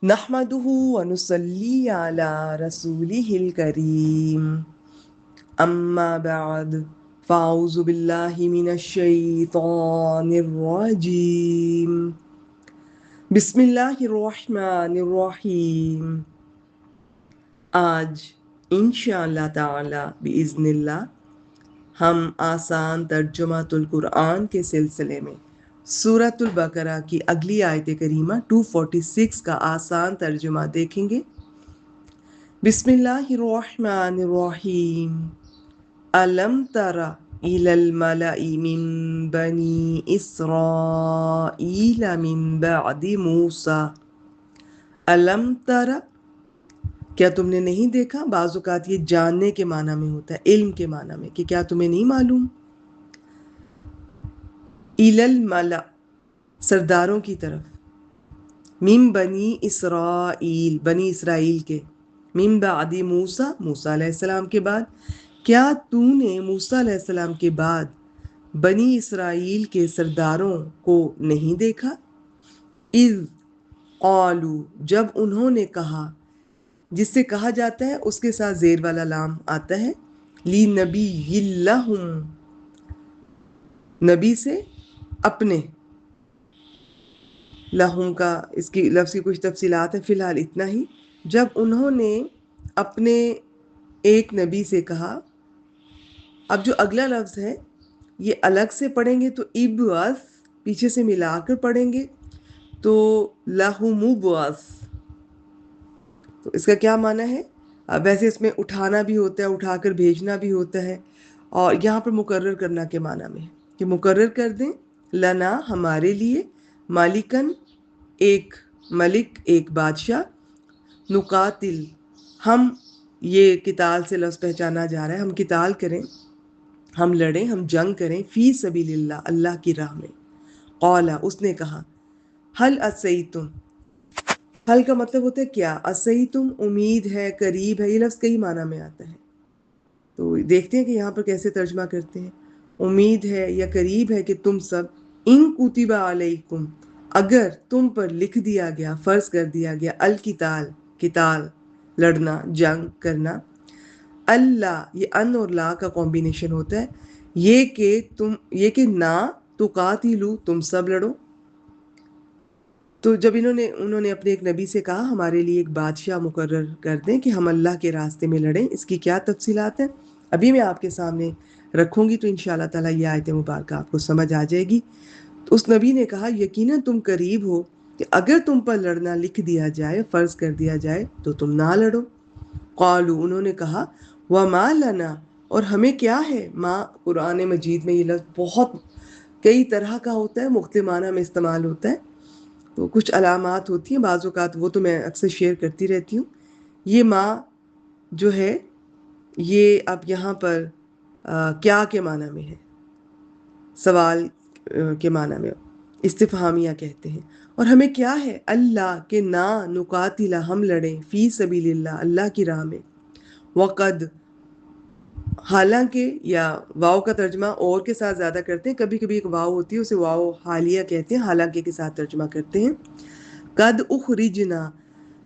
نحمده ونصلي على رسوله الكريم أما بعد فأعوذ بالله من الشيطان الرجيم بسم الله الرحمن الرحيم. آج انشاءاللہ تعالی بإذن اللہ ہم آسان ترجمہ القرآن کے سلسلے میں سورۃ البقرہ کی اگلی آیت کریمہ 246 کا آسان ترجمہ دیکھیں گے۔ بسم اللہ الرحمن الرحیم۔ الم تر الی الملأ من بنی اسرائیل من بعد موسیٰ۔ الم تر، کیا تم نے نہیں دیکھا؟ بعض اوقات یہ جاننے کے معنی میں ہوتا ہے، علم کے معنی میں، کہ کیا تمہیں نہیں معلوم؟ الی الملأ، سرداروں کی طرف، من بنی اسرائیل، بنی اسرائیل کے، من بعد موسیٰ، موسیٰ علیہ السلام کے بعد، کیا تو نے موسیٰ علیہ السلام کے بعد بنی اسرائیل کے سرداروں کو نہیں دیکھا؟ اذ قالوا، جب انہوں نے کہا، جس سے کہا جاتا ہے اس کے ساتھ زیر والا لام آتا ہے، لِنَبِيٍّ لَّهُم، نبی سے اپنے، لہم کا اس کی لفظ کی کچھ تفصیلات ہیں، فی الحال اتنا ہی۔ جب انہوں نے اپنے ایک نبی سے کہا، اب جو اگلا لفظ ہے یہ الگ سے پڑھیں گے تو ابعث، پیچھے سے ملا کر پڑھیں گے تو لہم ابعث، تو اس کا کیا معنی ہے؟ ویسے اس میں اٹھانا بھی ہوتا ہے، اٹھا کر بھیجنا بھی ہوتا ہے، اور یہاں پر مقرر کرنا کے معنی میں کہ مقرر کر دیں، لنا ہمارے لیے، مالکن ایک ملک، ایک بادشاہ، نقاتل ہم، یہ قتال سے لفظ پہچانا جا رہا ہے، ہم قتال کریں، ہم لڑیں، ہم جنگ کریں، فی سبیل اللہ، اللہ کی راہ میں۔ قال، اس نے کہا، حل عصیتم، حل کا مطلب ہوتا ہے کیا، عصیتم امید ہے، قریب ہے، یہ لفظ کئی معنی میں آتا ہے، تو دیکھتے ہیں کہ یہاں پر کیسے ترجمہ کرتے ہیں۔ امید ہے یا قریب ہے کہ تم سب، ان کتب علیکم، اگر تم پر لکھ دیا گیا، فرض کر دیا گیا، القتال، قتال لڑنا، جنگ کرنا، اللہ، یہ ان اور لا کا کمبینیشن ہوتا ہے، یہ کہ نہ تقاتلو، تم سب لڑو۔ تو جب انہوں نے اپنے ایک نبی سے کہا ہمارے لیے ایک بادشاہ مقرر کر دیں کہ ہم اللہ کے راستے میں لڑیں، اس کی کیا تفصیلات ہیں ابھی میں آپ کے سامنے رکھوں گی، تو انشاءاللہ تعالیٰ یہ آیت مبارکہ آپ کو سمجھ آ جائے گی۔ تو اس نبی نے کہا یقیناً تم قریب ہو کہ اگر تم پر لڑنا لکھ دیا جائے، فرض کر دیا جائے تو تم نہ لڑو۔ قالوا، انہوں نے کہا، وما لنا، اور ہمیں کیا ہے؟ ماں قرآن مجید میں یہ لفظ بہت کئی طرح کا ہوتا ہے، مختلف معنی میں استعمال ہوتا ہے، تو کچھ علامات ہوتی ہیں بعض اوقات، وہ تو میں اکثر شیئر کرتی رہتی ہوں۔ یہ ماں جو ہے یہ اب یہاں پر کیا کے معنی میں ہے، سوال کے معنی میں، استفہامیہ کہتے ہیں۔ اور ہمیں کیا ہے؟ اللہ کے نا نقاتل، ہم لڑیں، فی سبیل اللہ، اللہ کی راہ میں، وقد، حالانکہ، یا واو کا ترجمہ اور کے ساتھ زیادہ کرتے ہیں، کبھی کبھی ایک واو ہوتی ہے اسے واو حالیہ کہتے ہیں، حالانکہ کے ساتھ ترجمہ کرتے ہیں۔ قد اخرجنا،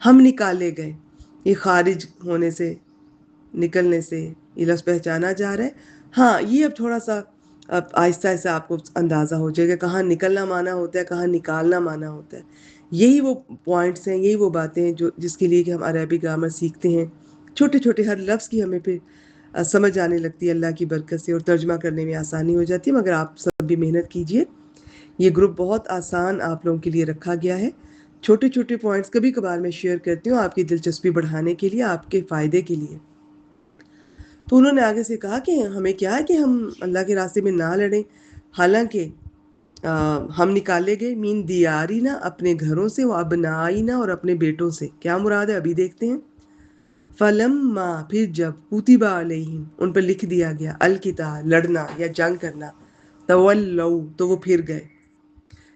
ہم نکالے گئے، یہ خارج ہونے سے، نکلنے سے یہ لفظ پہچانا جا رہا ہے۔ ہاں یہ اب تھوڑا سا اب آہستہ آہستہ آپ کو اندازہ ہو جائے گا کہاں نکلنا معنی ہوتا ہے، کہاں نکالنا معنی ہوتا ہے۔ یہی وہ پوائنٹس ہیں، یہی وہ باتیں ہیں جس کے لیے کہ ہم عربی گرامر سیکھتے ہیں، چھوٹے چھوٹے ہر لفظ کی ہمیں پھر سمجھ آنے لگتی ہے اللہ کی برکت سے، اور ترجمہ کرنے میں آسانی ہو جاتی ہے، مگر آپ سب بھی محنت کیجئے۔ یہ گروپ بہت آسان آپ لوگوں کے لیے رکھا گیا ہے، چھوٹے چھوٹے پوائنٹس کبھی کبھار میں شیئر کرتی ہوں آپ کی دلچسپی بڑھانے کے لیے، آپ کے فائدے کے لیے۔ تو انہوں نے آگے سے کہا کہ ہمیں کیا ہے کہ ہم اللہ کے راستے میں نہ لڑیں، حالانکہ ہم نکالے گئے من دیارنا، اپنے گھروں سے، و ابنائنا، اور اپنے بیٹوں سے۔ کیا مراد ہے ابھی دیکھتے ہیں۔ فلما، پھر جب، کتب علیہم، ان پر لکھ دیا گیا، القتال، لڑنا یا جنگ کرنا، تولوا، تو وہ پھر گئے۔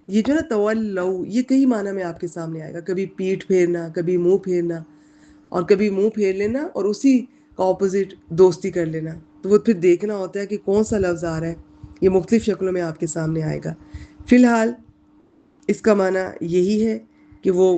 یہ جو نا تولوا، یہ کئی معنی میں آپ کے سامنے آئے گا، کبھی پیٹھ پھیرنا، کبھی منہ پھیرنا، اور کبھی منہ پھیر لینا اور اسی کا اپوزٹ دوستی کر لینا، تو وہ پھر دیکھنا ہوتا ہے کہ کون سا لفظ آ رہا ہے، یہ مختلف شکلوں میں آپ کے سامنے آئے گا۔ فی الحال اس کا معنی یہی ہے کہ وہ